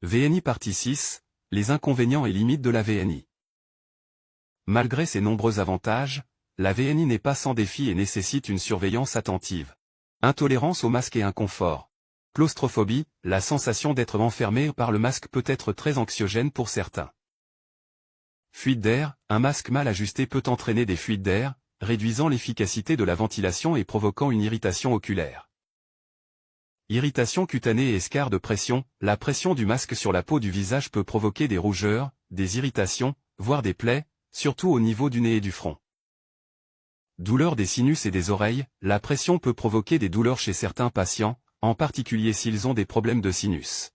VNI partie 6, les inconvénients et limites de la VNI. Malgré ses nombreux avantages, la VNI n'est pas sans défi et nécessite une surveillance attentive. Intolérance au masque et inconfort. Claustrophobie, la sensation d'être enfermé par le masque peut être très anxiogène pour certains. Fuite d'air, un masque mal ajusté peut entraîner des fuites d'air, réduisant l'efficacité de la ventilation et provoquant une irritation oculaire. Irritation cutanée et escarre de pression, la pression du masque sur la peau du visage peut provoquer des rougeurs, des irritations, voire des plaies, surtout au niveau du nez et du front. Douleur des sinus et des oreilles, la pression peut provoquer des douleurs chez certains patients, en particulier s'ils ont des problèmes de sinus.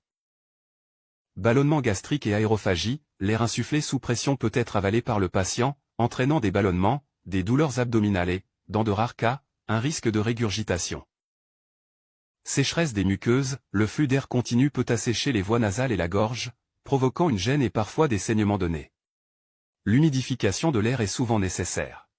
Ballonnement gastrique et aérophagie, l'air insufflé sous pression peut être avalé par le patient, entraînant des ballonnements, des douleurs abdominales et, dans de rares cas, un risque de régurgitation. Sécheresse des muqueuses, le flux d'air continu peut assécher les voies nasales et la gorge, provoquant une gêne et parfois des saignements de nez. L'humidification de l'air est souvent nécessaire.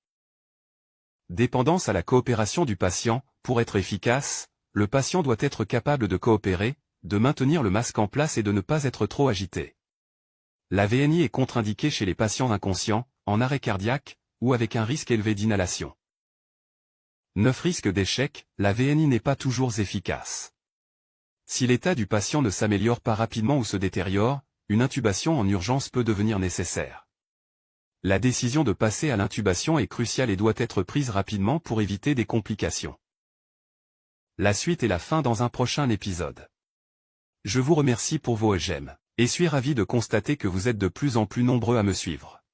Dépendance à la coopération du patient, pour être efficace, le patient doit être capable de coopérer, de maintenir le masque en place et de ne pas être trop agité. La VNI est contre-indiquée chez les patients inconscients, en arrêt cardiaque, ou avec un risque élevé d'inhalation. 9 risques d'échec, la VNI n'est pas toujours efficace. Si l'état du patient ne s'améliore pas rapidement ou se détériore, une intubation en urgence peut devenir nécessaire. La décision de passer à l'intubation est cruciale et doit être prise rapidement pour éviter des complications. La suite et la fin dans un prochain épisode. Je vous remercie pour vos j'aime, et suis ravi de constater que vous êtes de plus en plus nombreux à me suivre.